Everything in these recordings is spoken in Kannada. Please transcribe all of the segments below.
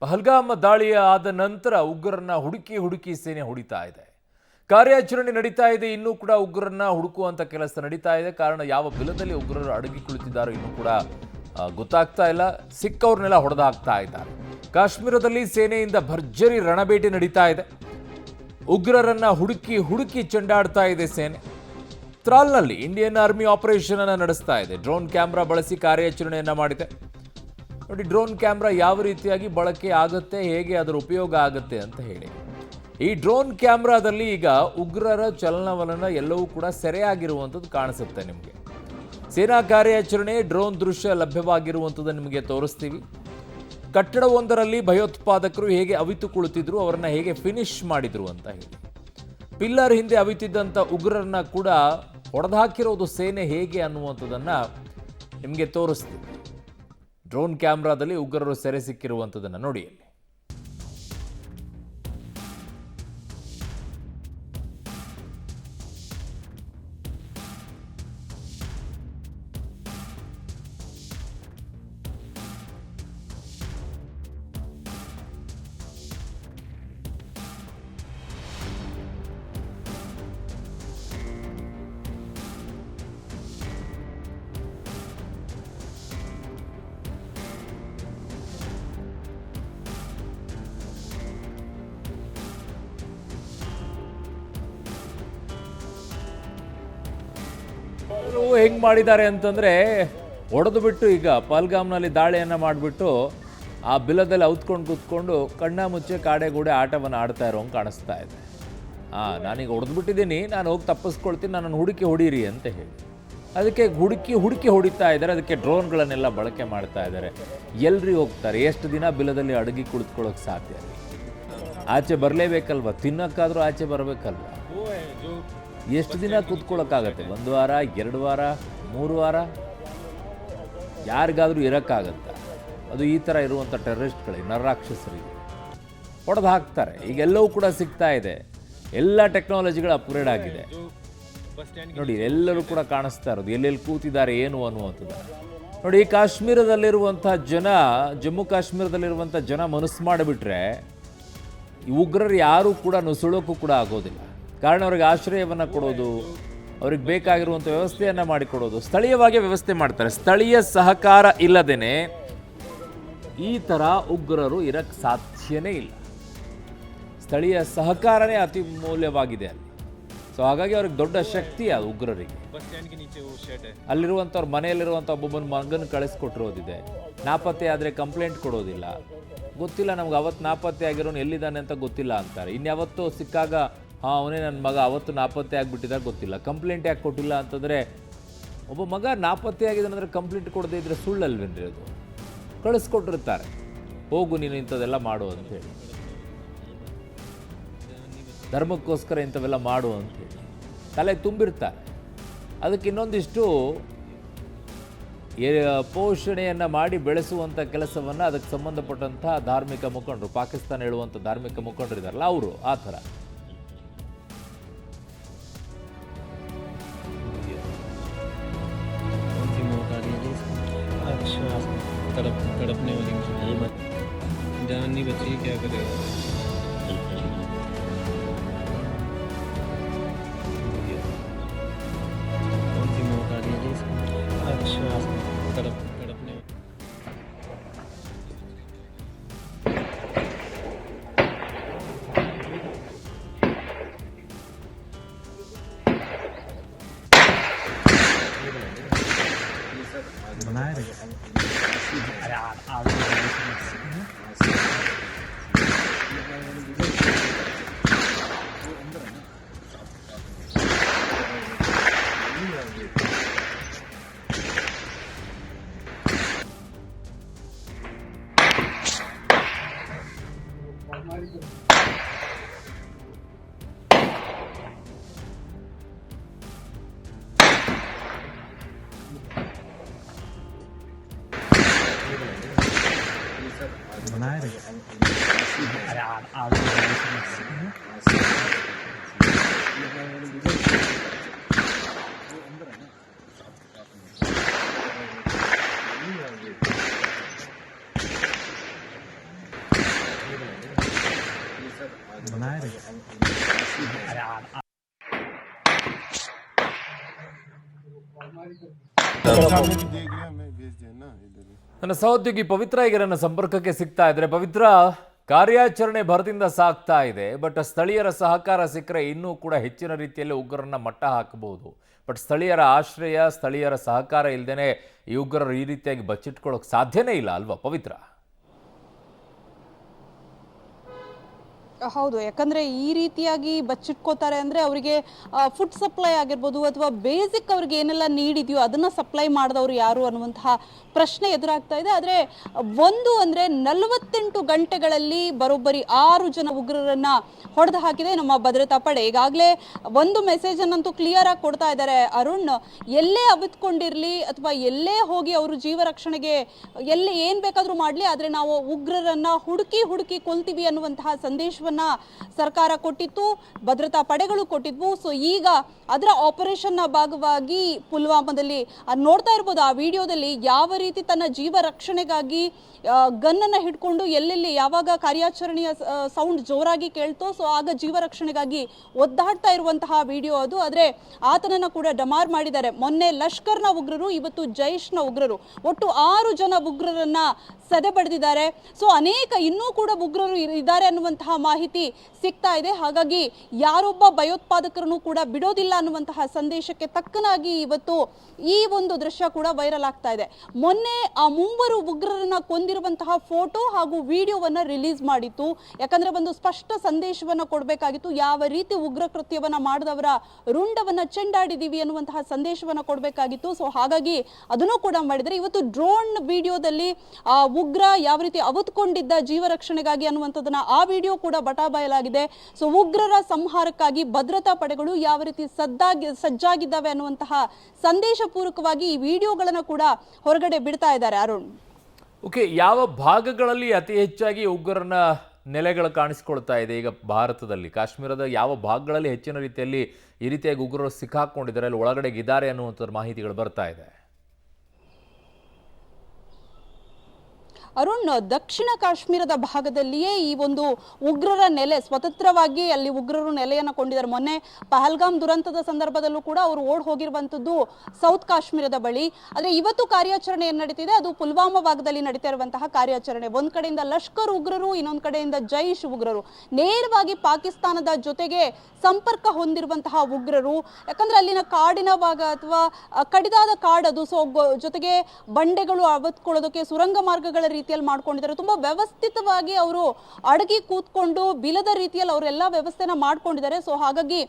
ಪಹಲ್ಗಾಮ್ ದಾಳಿಯ ಆದ ನಂತರ ಉಗ್ರರನ್ನ ಹುಡುಕಿ ಸೇನೆ ಹೊಡಿತಾ ಇದೆ. ಕಾರ್ಯಾಚರಣೆ ನಡೀತಾ ಇದೆ. ಇನ್ನೂ ಕೂಡ ಉಗ್ರರನ್ನ ಹುಡುಕುವಂತ ಕೆಲಸ ನಡೀತಾ ಇದೆ. ಕಾರಣ ಯಾವ ಬಿಲದಲ್ಲಿ ಉಗ್ರರು ಅಡಗಿ ಕುಳಿತಿದ್ದಾರೋ ಇನ್ನೂ ಕೂಡ ಗೊತ್ತಾಗ್ತಾ ಇಲ್ಲ. ಸಿಕ್ಕವ್ರನ್ನೆಲ್ಲ ಹೊಡೆದಾಕ್ತಾ ಇದ್ದಾರೆ. ಕಾಶ್ಮೀರದಲ್ಲಿ ಸೇನೆಯಿಂದ ಭರ್ಜರಿ ರಣಬೇಟೆ ನಡೀತಾ ಇದೆ. ಉಗ್ರರನ್ನ ಹುಡುಕಿ ಚೆಂಡಾಡ್ತಾ ಇದೆ ಸೇನೆ. ತ್ರಾಲ್ನಲ್ಲಿ ಇಂಡಿಯನ್ ಆರ್ಮಿ ಆಪರೇಷನ್ ಅನ್ನು ನಡೆಸ್ತಾ ಇದೆ. ಡ್ರೋನ್ ಕ್ಯಾಮ್ರಾ ಬಳಸಿ ಕಾರ್ಯಾಚರಣೆಯನ್ನ ಮಾಡಿದೆ. ನೋಡಿ, ಡ್ರೋನ್ ಕ್ಯಾಮ್ರಾ ಯಾವ ರೀತಿಯಾಗಿ ಬಳಕೆ ಆಗುತ್ತೆ, ಹೇಗೆ ಅದರ ಉಪಯೋಗ ಆಗುತ್ತೆ ಅಂತ ಹೇಳಿ. ಈ ಡ್ರೋನ್ ಕ್ಯಾಮ್ರಾದಲ್ಲಿ ಈಗ ಉಗ್ರರ ಚಲನವಲನ ಎಲ್ಲವೂ ಕೂಡ ಸೆರೆಯಾಗಿರುವಂಥದ್ದು ಕಾಣಿಸುತ್ತೆ ನಿಮಗೆ. ಸೇನಾ ಕಾರ್ಯಾಚರಣೆ ಡ್ರೋನ್ ದೃಶ್ಯ ಲಭ್ಯವಾಗಿರುವಂಥದ್ದು ನಿಮಗೆ ತೋರಿಸ್ತೀವಿ. ಕಟ್ಟಡವೊಂದರಲ್ಲಿ ಭಯೋತ್ಪಾದಕರು ಹೇಗೆ ಅವಿತು ಕುಳಿತಿದ್ರು, ಅವರನ್ನ ಹೇಗೆ ಫಿನಿಶ್ ಮಾಡಿದ್ರು ಅಂತ ಹೇಳಿ. ಪಿಲ್ಲರ್ ಹಿಂದೆ ಅವಿತಿದ್ದಂಥ ಉಗ್ರರನ್ನ ಕೂಡ ಹೊಡೆದಾಕಿರೋದು ಸೇನೆ ಹೇಗೆ ಅನ್ನುವಂಥದ್ದನ್ನ ನಿಮಗೆ ತೋರಿಸ್ತೀವಿ. ಡ್ರೋನ್ ಕ್ಯಾಮ್ರಾದಲ್ಲಿ ಉಗ್ರರು ಸೆರೆ ಸಿಕ್ಕಿರುವಂಥದ್ದನ್ನು ನೋಡಿ. ಅಲ್ಲಿ ಹೆಂಗ್ ಮಾಡಿದ್ದಾರೆ ಅಂತಂದ್ರೆ, ಹೊಡೆದು ಬಿಟ್ಟು ಈಗ ಪಹಲ್ಗಾಮ್ನಲ್ಲಿ ದಾಳಿಯನ್ನ ಮಾಡಿಬಿಟ್ಟು ಆ ಬಿಲದಲ್ಲಿ ಔತ್ಕೊಂಡು ಕೂತ್ಕೊಂಡು ಕಣ್ಣ ಮುಚ್ಚೆ ಕಾಡೆಗೂಡೆ ಆಟವನ್ನು ಆಡ್ತಾ ಇರೋಂಗೆ ಕಾಣಿಸ್ತಾ ಇದೆ. ನಾನೀಗ ಹೊಡೆದು ಬಿಟ್ಟಿದ್ದೀನಿ, ನಾನು ಹೋಗಿ ತಪ್ಪಿಸ್ಕೊಳ್ತೀನಿ, ನನ್ನನ್ನು ಹೊಡೀರಿ ಅಂತ ಹೇಳಿ. ಅದಕ್ಕೆ ಹುಡುಕಿ ಹೊಡಿತಾ ಇದ್ದಾರೆ. ಅದಕ್ಕೆ ಡ್ರೋನ್ಗಳನ್ನೆಲ್ಲ ಬಳಕೆ ಮಾಡ್ತಾ ಇದ್ದಾರೆ. ಎಲ್ರಿ ಹೋಗ್ತಾರೆ? ಎಷ್ಟು ದಿನ ಬಿಲದಲ್ಲಿ ಅಡಗಿ ಕುಳಿತುಕೊಳ್ಳೋಕೆ ಸಾಧ್ಯ? ಆಚೆ ಬರಲೇಬೇಕಲ್ವ? ತಿನ್ನೋಕ್ಕಾದ್ರೂ ಆಚೆ ಬರಬೇಕಲ್ವ? ಎಷ್ಟು ದಿನ ಕೂತ್ಕೊಳ್ಳೋಕ್ಕಾಗತ್ತೆ? 1 ವಾರ, 2 ವಾರ, 3 ವಾರ? ಯಾರಿಗಾದರೂ ಇರೋಕ್ಕಾಗತ್ತ? ಅದು ಈ ಥರ ಇರುವಂಥ ಟೆರರಿಸ್ಟ್ಗಳಿಗೆ, ನರರಾಕ್ಷಸರಿಗೆ ಹೊಡೆದು ಹಾಕ್ತಾರೆ. ಈಗೆಲ್ಲವೂ ಕೂಡ ಸಿಗ್ತಾ ಇದೆ. ಎಲ್ಲ ಟೆಕ್ನಾಲಜಿಗಳು ಅಪ್ಗ್ರೇಡ್ ಆಗಿದೆ. ನೋಡಿ, ಎಲ್ಲರೂ ಕೂಡ ಕಾಣಿಸ್ತಾ ಇರೋದು ಎಲ್ಲೆಲ್ಲಿ ಕೂತಿದ್ದಾರೆ ಏನು ಅನ್ನುವಂಥದ್ದು. ನೋಡಿ, ಕಾಶ್ಮೀರದಲ್ಲಿರುವಂಥ ಜನ, ಜಮ್ಮು ಕಾಶ್ಮೀರದಲ್ಲಿರುವಂಥ ಜನ ಮನಸ್ಸು ಮಾಡಿಬಿಟ್ರೆ ಈ ಉಗ್ರರು ಯಾರೂ ಕೂಡ ನುಸುಳೋಕ್ಕೂ ಕೂಡ ಆಗೋದಿಲ್ಲ. ಕಾರಣ ಅವ್ರಿಗೆ ಆಶ್ರಯವನ್ನು ಕೊಡೋದು, ಅವ್ರಿಗೆ ಬೇಕಾಗಿರುವಂಥ ವ್ಯವಸ್ಥೆಯನ್ನು ಮಾಡಿಕೊಡೋದು, ಸ್ಥಳೀಯವಾಗಿ ವ್ಯವಸ್ಥೆ ಮಾಡ್ತಾರೆ. ಸ್ಥಳೀಯ ಸಹಕಾರ ಇಲ್ಲದೇನೆ ಈ ಥರ ಉಗ್ರರು ಇರಕ್ಕೆ ಸಾಧ್ಯನೇ ಇಲ್ಲ. ಸ್ಥಳೀಯ ಸಹಕಾರನೇ ಅತಿ ಮೌಲ್ಯವಾಗಿದೆ ಅಲ್ಲಿ. ಸೊ ಹಾಗಾಗಿ ಅವ್ರಿಗೆ ದೊಡ್ಡ ಶಕ್ತಿ ಅದು ಉಗ್ರರಿಗೆ. ಅಲ್ಲಿರುವಂಥವ್ರ ಮನೆಯಲ್ಲಿರುವಂಥ ಒಬ್ಬೊಬ್ಬನ ಮಗನ ಕಳಿಸ್ಕೊಟ್ಟಿರೋದಿದೆ. ನಾಪತ್ತೆ ಆದರೆ ಕಂಪ್ಲೇಂಟ್ ಕೊಡೋದಿಲ್ಲ. ಗೊತ್ತಿಲ್ಲ ನಮ್ಗೆ, ಅವತ್ತು ನಾಪತ್ತೆ ಆಗಿರೋನು ಎಲ್ಲಿದ್ದಾನೆ ಅಂತ ಗೊತ್ತಿಲ್ಲ ಅಂತಾರೆ. ಇನ್ಯಾವತ್ತೂ ಸಿಕ್ಕಾಗ ಅವನೇ ನನ್ನ ಮಗ ಅವತ್ತು ನಾಪತ್ತೆ ಆಗಿಬಿಟ್ಟಿದಾಗ ಗೊತ್ತಿಲ್ಲ. ಕಂಪ್ಲೇಂಟ್ ಯಾಕೆ ಕೊಟ್ಟಿಲ್ಲ ಅಂತಂದರೆ, ಒಬ್ಬ ಮಗ ನಾಪತ್ತೆ ಆಗಿದ್ದಾನಂದರೆ ಕಂಪ್ಲೇಂಟ್ ಕೊಡದೇ ಇದ್ದರೆ ಸುಳ್ಳಲ್ವೇನ್ರಿ ಅದು? ಕಳಿಸ್ಕೊಟ್ಟಿರ್ತಾರೆ, ಹೋಗು ನೀನು ಇಂಥದ್ದೆಲ್ಲ ಮಾಡು ಅಂಥೇಳಿ, ಧರ್ಮಕ್ಕೋಸ್ಕರ ಇಂಥವೆಲ್ಲ ಮಾಡು ಅಂಥೇಳಿ ತಲೆ ತುಂಬಿರ್ತಾರೆ. ಅದಕ್ಕೆ ಇನ್ನೊಂದಿಷ್ಟು ಪೋಷಣೆಯನ್ನು ಮಾಡಿ ಬೆಳೆಸುವಂಥ ಕೆಲಸವನ್ನು ಅದಕ್ಕೆ ಸಂಬಂಧಪಟ್ಟಂಥ ಧಾರ್ಮಿಕ ಮುಖಂಡರು, ಪಾಕಿಸ್ತಾನ ಹೇಳುವಂಥ ಧಾರ್ಮಿಕ ಮುಖಂಡರು ಇದ್ದಾರಲ್ಲ ಅವರು ಆ ಥರ. तड़पने वाली जान नहीं बची, क्या करेगा? कौन सी मौत आ रही है? अच्छा, तड़पने बनाए रहे। बनाए रहे। ನನ್ನ ಸಹೋದ್ಯೋಗಿ ಪವಿತ್ರ ಈಗ ನನ್ನ ಸಂಪರ್ಕಕ್ಕೆ ಸಿಗ್ತಾ ಇದ್ರೆ. ಪವಿತ್ರ, ಕಾರ್ಯಾಚರಣೆ ಭರದಿಂದ ಸಾಗ್ತಾ ಇದೆ, ಬಟ್ ಸ್ಥಳೀಯರ ಸಹಕಾರ ಸಿಕ್ಕರೆ ಇನ್ನೂ ಕೂಡ ಹೆಚ್ಚಿನ ರೀತಿಯಲ್ಲಿ ಉಗ್ರರನ್ನ ಮಟ್ಟ ಹಾಕಬಹುದು. ಬಟ್ ಸ್ಥಳೀಯರ ಆಶ್ರಯ, ಸ್ಥಳೀಯರ ಸಹಕಾರ ಇಲ್ಲದೇನೆ ಈ ಉಗ್ರರು ಈ ರೀತಿಯಾಗಿ ಬಚ್ಚಿಟ್ಕೊಳ್ಳೋಕೆ ಸಾಧ್ಯನೇ ಇಲ್ಲ ಅಲ್ವಾ ಪವಿತ್ರ? ಹೌದು, ಯಾಕಂದ್ರೆ ಈ ರೀತಿಯಾಗಿ ಬಚ್ಚಿಟ್ಕೋತಾರೆ ಅಂದ್ರೆ ಅವರಿಗೆ ಫುಡ್ ಸಪ್ಲೈ ಆಗಿರ್ಬೋದು ಅಥವಾ ಬೇಸಿಕ್ ಅವ್ರಿಗೆ ಏನೆಲ್ಲ ನೀಡ್ ಇದೆಯೋ ಅದನ್ನ ಸಪ್ಲೈ ಮಾಡಿದವರು ಯಾರು ಅನ್ನುವಂತಹ ಪ್ರಶ್ನೆ ಎದುರಾಗ್ತಾ ಇದೆ. ಆದ್ರೆ ಒಂದು ಅಂದ್ರೆ 48 ಗಂಟೆಗಳಲ್ಲಿ ಬರೋಬ್ಬರಿ 6 ಜನ ಉಗ್ರರನ್ನ ಹೊಡೆದು ಹಾಕಿದೆ ನಮ್ಮ ಭದ್ರತಾ ಪಡೆ. ಈಗಾಗಲೇ ಒಂದು ಮೆಸೇಜ್ ಅನ್ನಂತೂ ಕ್ಲಿಯರ್ ಆಗಿ ಕೊಡ್ತಾ ಇದ್ದಾರೆ ಅರುಣ್, ಎಲ್ಲೇ ಅವಿತ್ಕೊಂಡಿರ್ಲಿ ಅಥವಾ ಎಲ್ಲೇ ಹೋಗಿ ಅವರು ಜೀವ ರಕ್ಷಣೆಗೆ ಎಲ್ಲಿ ಏನ್ ಬೇಕಾದ್ರೂ ಮಾಡ್ಲಿ, ಆದ್ರೆ ನಾವು ಉಗ್ರರನ್ನ ಹುಡುಕಿ ಕೊಲ್ತೀವಿ ಅನ್ನುವಂತಹ ಸಂದೇಶವನ್ನ ಸರ್ಕಾರ ಕೊಟ್ಟಿತ್ತು, ಭದ್ರತಾ ಪಡೆಗಳು ಕೊಟ್ಟಿದ್ವು. ಸೊ ಈಗ ಅದರ ಆಪರೇಷನ್ ನ ಭಾಗವಾಗಿ ಪುಲ್ವಾಮಾದಲ್ಲಿ ನೋಡ್ತಾ ಇರ್ಬೋದು ಆ ವಿಡಿಯೋದಲ್ಲಿ ಯಾವ ರೀತಿ ತನ್ನ ಜೀವ ರಕ್ಷಣೆಗಾಗಿ ಗನ್ನನ್ನ ಹಿಡ್ಕೊಂಡು ಎಲ್ಲೆಲ್ಲಿ ಯಾವಾಗ ಕಾರ್ಯಾಚರಣೆಯ ಸೌಂಡ್ ಜೋರಾಗಿ ಕೇಳ್ತೋ ಸೊ ಆಗ ಜೀವ ರಕ್ಷಣೆಗಾಗಿ ಒದ್ದಾಡ್ತಾ ಇರುವಂತಹ ವಿಡಿಯೋ ಅದು. ಆದ್ರೆ ಆತನನ್ನ ಕೂಡ ಡಮಾರ್ ಮಾಡಿದ್ದಾರೆ. ಮೊನ್ನೆ ಲಷ್ಕರ್ನ ಉಗ್ರರು, ಇವತ್ತು ಜೈಶ್ನ ಉಗ್ರರು, ಒಟ್ಟು 6 ಜನ ಉಗ್ರರನ್ನ ಸದೆ ಬಡಿದಿದ್ದಾರೆ. ಸೊ ಅನೇಕ ಇನ್ನೂ ಕೂಡ ಉಗ್ರರು ಇದ್ದಾರೆ ಅನ್ನುವಂತಹ ಮಾಹಿತಿ ಸಿಗ್ತಾ ಇದೆ. ಹಾಗಾಗಿ ಯಾರೊಬ್ಬ ಭಯೋತ್ಪಾದಕರನ್ನು ಕೂಡ ಬಿಡೋದಿಲ್ಲ ಅನ್ನುವಂತಹ ಸಂದೇಶಕ್ಕೆ ತಕ್ಕನಾಗಿ ಇವತ್ತು ಈ ಒಂದು ದೃಶ್ಯ ಕೂಡ ವೈರಲ್ ಆಗ್ತಾ ಇದೆ. ಮೊನ್ನೆ ಆ ಮೂವರು ಉಗ್ರರನ್ನ ಕೊಂದಿರುವಂತಹ ಫೋಟೋ ಹಾಗೂ ವಿಡಿಯೋವನ್ನ ರಿಲೀಸ್ ಮಾಡಿತ್ತು. ಯಾಕಂದ್ರೆ ಒಂದು ಸ್ಪಷ್ಟ ಸಂದೇಶವನ್ನ ಕೊಡಬೇಕಾಗಿತ್ತು, ಯಾವ ರೀತಿ ಉಗ್ರ ಕೃತ್ಯವನ್ನ ಮಾಡಿದವರ ರುಂಡವನ್ನ ಚೆಂಡಾಡಿದೀವಿ ಅನ್ನುವಂತಹ ಸಂದೇಶವನ್ನ ಕೊಡಬೇಕಾಗಿತ್ತು. ಸೊ ಹಾಗಾಗಿ ಅದನ್ನು ಕೂಡ ಮಾಡಿದರೆ ಇವತ್ತು ಡ್ರೋನ್ ವಿಡಿಯೋದಲ್ಲಿ ಆ ಉಗ್ರ ಯಾವ ರೀತಿ ಅವತ್ಕೊಂಡಿದ್ದ ಜೀವ ರಕ್ಷಣೆಗಾಗಿ ಅನ್ನುವಂಥದ್ದನ್ನ ಆ ವಿಡಿಯೋ ಕೂಡ ಬಟಾಬಯಲಾಗಿದೆ. ಸೊ ಉಗ್ರರ ಸಂಹಾರಕ್ಕಾಗಿ ಭದ್ರತಾ ಪಡೆಗಳು ಯಾವ ರೀತಿ ಸಜ್ಜಾಗಿದ್ದಾವೆ ಅನ್ನುವಂತಹ ಸಂದೇಶ ಪೂರ್ವಕವಾಗಿ ಈ ವಿಡಿಯೋಗಳನ್ನ ಕೂಡ ಹೊರಗಡೆ ಬಿಡ್ತಾ ಇದ್ದಾರೆ ಅರುಣ್. ಓಕೆ, ಯಾವ ಭಾಗಗಳಲ್ಲಿ ಅತಿ ಹೆಚ್ಚಾಗಿ ಉಗ್ರರನ್ನ ನೆಲೆಗಳು ಕಾಣಿಸ್ಕೊಳ್ತಾ ಇದೆ ಈಗ ಭಾರತದಲ್ಲಿ? ಕಾಶ್ಮೀರದ ಯಾವ ಭಾಗಗಳಲ್ಲಿ ಹೆಚ್ಚಿನ ರೀತಿಯಲ್ಲಿ ಈ ರೀತಿಯಾಗಿ ಉಗ್ರರು ಸಿಕ್ಕಾಕೊಂಡಿದ್ದಾರೆ, ಅಲ್ಲಿ ಒಳಗಡೆಗಿದ್ದಾರೆ ಅನ್ನುವಂಥ ಮಾಹಿತಿಗಳು ಬರ್ತಾ ಇದೆ? ಅರುಣ್, ದಕ್ಷಿಣ ಕಾಶ್ಮೀರದ ಭಾಗದಲ್ಲಿಯೇ ಈ ಒಂದು ಉಗ್ರರ ನೆಲೆ ಸ್ವತಂತ್ರವಾಗಿ ಅಲ್ಲಿ ಉಗ್ರರು ನೆಲೆಯನ್ನು ಕೊಂಡಿದ್ದಾರೆ. ಮೊನ್ನೆ ಪಹಲ್ಗಾಮ್ ದುರಂತದ ಸಂದರ್ಭದಲ್ಲೂ ಕೂಡ ಅವರು ಓಡ್ ಹೋಗಿರುವಂತದ್ದು ಸೌತ್ ಕಾಶ್ಮೀರದ ಬಳಿ. ಆದ್ರೆ ಇವತ್ತು ಕಾರ್ಯಾಚರಣೆ ಏನ್ ನಡೀತಿದೆ ಅದು ಪುಲ್ವಾಮಾ ಭಾಗದಲ್ಲಿ ನಡೀತಾ ಇರುವಂತಹ ಕಾರ್ಯಾಚರಣೆ. ಒಂದ್ ಕಡೆಯಿಂದ ಲಷ್ಕರ್ ಉಗ್ರರು, ಇನ್ನೊಂದ್ ಕಡೆಯಿಂದ ಜೈಶ್ ಉಗ್ರರು, ನೇರವಾಗಿ ಪಾಕಿಸ್ತಾನದ ಜೊತೆಗೆ ಸಂಪರ್ಕ ಹೊಂದಿರುವಂತಹ ಉಗ್ರರು. ಯಾಕಂದ್ರೆ ಅಲ್ಲಿನ ಕಾಡಿನ ಭಾಗ ಅಥವಾ ಕಡಿದಾದ ಕಾಡದು, ಸೊ ಜೊತೆಗೆ ಬಂಡೆಗಳು ಅವತ್ಕೊಳ್ಳೋದಕ್ಕೆ ಸುರಂಗ ಮಾರ್ಗಗಳ ರೀತಿಯಲ್ಲಿ ಮಾಡ್ಕೊಂಡಿದ್ದಾರೆ. ತುಂಬಾ ವ್ಯವಸ್ಥಿತವಾಗಿ ಅವರು ಅಡಗಿ ಕೂತ್ಕೊಂಡು ಬಿಲದ ರೀತಿಯಲ್ಲಿ ಅವರೆಲ್ಲ ವ್ಯವಸ್ಥೆನ ಮಾಡ್ಕೊಂಡಿದ್ದಾರೆ. ಸೊ ಹಾಗಾಗಿ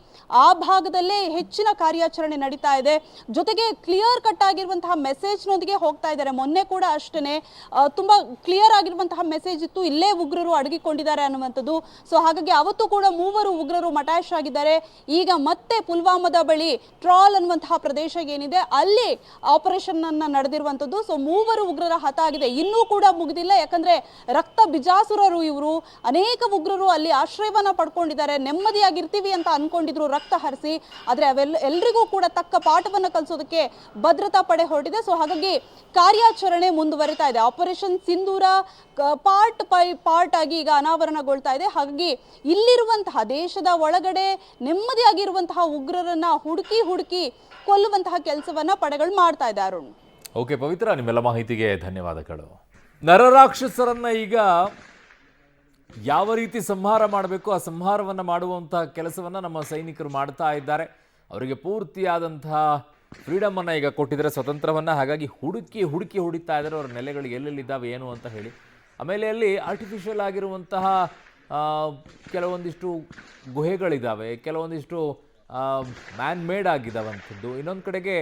ಆ ಭಾಗದಲ್ಲೇ ಹೆಚ್ಚಿನ ಕಾರ್ಯಾಚರಣೆ ನಡೀತಾ ಇದೆ. ಜೊತೆಗೆ ಕ್ಲಿಯರ್ ಕಟ್ ಆಗಿರುವಂತಹ ಮೆಸೇಜ್ ನೊಂದಿಗೆ ಹೋಗ್ತಾ ಇದ್ದಾರೆ. ಮೊನ್ನೆ ಕೂಡ ಅಷ್ಟೇ ತುಂಬಾ ಕ್ಲಿಯರ್ ಆಗಿರುವಂತಹ ಮೆಸೇಜ್ ಇತ್ತು, ಇಲ್ಲೇ ಉಗ್ರರು ಅಡಗಿಕೊಂಡಿದ್ದಾರೆ ಅನ್ನುವಂಥದ್ದು. ಸೊ ಹಾಗಾಗಿ ಅವತ್ತು ಕೂಡ 3 ಉಗ್ರರು ಮಟಾಶ್ ಆಗಿದ್ದಾರೆ. ಈಗ ಮತ್ತೆ ಪುಲ್ವಾಮಾದ ಬಳಿ ಟ್ರಾಲ್ ಅನ್ನುವಂತಹ ಪ್ರದೇಶ ಏನಿದೆ ಅಲ್ಲಿ ಆಪರೇಷನ್ ಅನ್ನ ನಡೆದಿರುವಂತದ್ದು. ಸೊ 3 ಉಗ್ರರ ಹತ ಆಗಿದೆ. ಇನ್ನೂ ಕೂಡ ಮುಗಿದಿಲ್ಲ, ಯಾಕಂದ್ರೆ ರಕ್ತ ಬಿಜಾಸುರರು ಇವರು. ಅನೇಕ ಉಗ್ರರು ಅಲ್ಲಿ ಆಶ್ರಯವನ್ನ ಪಡ್ಕೊಂಡಿದ್ದಾರೆ, ನೆಮ್ಮದಿಯಾಗಿರ್ತೀವಿ ಅಂತ ಅನ್ಕೊಂಡಿದ್ರು ರಕ್ತ ಹರಿಸಿ. ಆದ್ರೆ ಎಲ್ರಿಗೂ ಕೂಡ ತಕ್ಕ ಪಾಠವನ್ನ ಕಲಿಸೋದಕ್ಕೆ ಭದ್ರತಾ ಪಡೆ ಹೊರಟಿದೆ. ಸೊ ಹಾಗಾಗಿ ಕಾರ್ಯಾಚರಣೆ ಮುಂದುವರಿತಾ ಇದೆ. ಆಪರೇಷನ್ ಸಿಂಧೂರ ಪಾರ್ಟ್ ಆಗಿ ಈಗ ಅನಾವರಣಗೊಳ್ತಾ ಇದೆ. ಹಾಗಾಗಿ ಇಲ್ಲಿರುವಂತಹ ದೇಶದ ಒಳಗಡೆ ನೆಮ್ಮದಿಯಾಗಿರುವಂತಹ ಉಗ್ರರನ್ನ ಹುಡುಕಿ ಕೊಲ್ಲುವಂತಹ ಕೆಲಸವನ್ನ ಪಡೆಗಳು ಮಾಡ್ತಾ ಇದೆ ಅರುಣ್. ಓಕೆ ಪವಿತ್ರ, ನಿಮ್ಮೆಲ್ಲ ಮಾಹಿತಿಗೆ ಧನ್ಯವಾದಗಳು. ನರರಾಕ್ಷಸರನ್ನ ಈಗ ಯಾವ ರೀತಿ ಸಂಹಾರ ಮಾಡಬೇಕು ಆ ಸಂಹಾರವನ್ನು ಮಾಡುವಂತಹ ಕೆಲಸವನ್ನು ನಮ್ಮ ಸೈನಿಕರು ಮಾಡ್ತಾ ಇದ್ದಾರೆ. ಅವರಿಗೆ ಪೂರ್ತಿಯಾದಂತಹ ಫ್ರೀಡಮನ್ನು ಈಗ ಕೊಟ್ಟಿದ್ದಾರೆ, ಸ್ವತಂತ್ರವನ್ನು. ಹಾಗಾಗಿ ಹುಡುಕಿ ಹೊಡಿತಾ ಇದ್ದಾರೆ ಅವರ ನೆಲೆಗಳು ಎಲ್ಲೆಲ್ಲಿದ್ದಾವೆ ಏನು ಅಂತ ಹೇಳಿ. ಆಮೇಲೆ ಅಲ್ಲಿ ಆರ್ಟಿಫಿಷಿಯಲ್ ಆಗಿರುವಂತಹ ಕೆಲವೊಂದಿಷ್ಟು ಗುಹೆಗಳಿದ್ದಾವೆ, ಕೆಲವೊಂದಿಷ್ಟು ಮ್ಯಾನ್ ಮೇಡ್ ಆಗಿದ್ದಾವಂಥದ್ದು. ಇನ್ನೊಂದು ಕಡೆಗೆ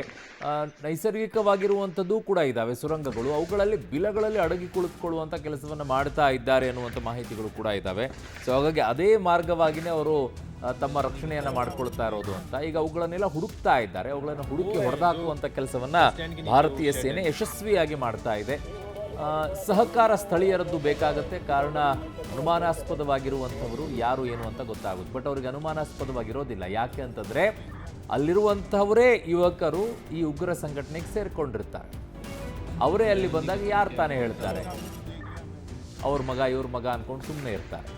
ನೈಸರ್ಗಿಕವಾಗಿರುವಂಥದ್ದು ಕೂಡ ಇದ್ದಾವೆ ಸುರಂಗಗಳು. ಅವುಗಳಲ್ಲಿ ಬಿಲಗಳಲ್ಲಿ ಅಡಗಿ ಕುಳಿತುಕೊಳ್ಳುವಂಥ ಕೆಲಸವನ್ನು ಮಾಡ್ತಾ ಇದ್ದಾರೆ ಅನ್ನುವಂಥ ಮಾಹಿತಿಗಳು ಕೂಡ ಇದ್ದಾವೆ. ಸೊ ಹಾಗಾಗಿ ಅದೇ ಮಾರ್ಗವಾಗಿಯೇ ಅವರು ತಮ್ಮ ರಕ್ಷಣೆಯನ್ನು ಮಾಡ್ಕೊಳ್ತಾ ಇರೋದು ಅಂತ ಈಗ ಅವುಗಳನ್ನೆಲ್ಲ ಹುಡುಕ್ತಾ ಇದ್ದಾರೆ. ಅವುಗಳನ್ನು ಹುಡುಕಿ ಹೊಡೆದಾಕುವಂಥ ಕೆಲಸವನ್ನು ಭಾರತೀಯ ಸೇನೆ ಯಶಸ್ವಿಯಾಗಿ ಮಾಡ್ತಾ ಇದೆ. ಸಹಕಾರ ಸ್ಥಳೀಯರದ್ದು ಬೇಕಾಗುತ್ತೆ, ಕಾರಣ ಅನುಮಾನಾಸ್ಪದವಾಗಿರುವಂಥವರು ಯಾರು ಏನು ಅಂತ ಗೊತ್ತಾಗುತ್ತೆ. ಬಟ್ ಅವ್ರಿಗೆ ಅನುಮಾನಾಸ್ಪದವಾಗಿರೋದಿಲ್ಲ. ಯಾಕೆ ಅಂತಂದರೆ ಅಲ್ಲಿರುವಂಥವರೇ ಯುವಕರು ಈ ಉಗ್ರ ಸಂಘಟನೆಗೆ ಸೇರಿಕೊಂಡಿರ್ತಾರೆ. ಅವರೇ ಅಲ್ಲಿ ಬಂದಾಗ ಯಾರು ತಾನೇ ಹೇಳ್ತಾರೆ ಅವ್ರ ಮಗ ಇವ್ರ ಮಗ ಅಂದ್ಕೊಂಡು ಸುಮ್ಮನೆ ಇರ್ತಾರೆ.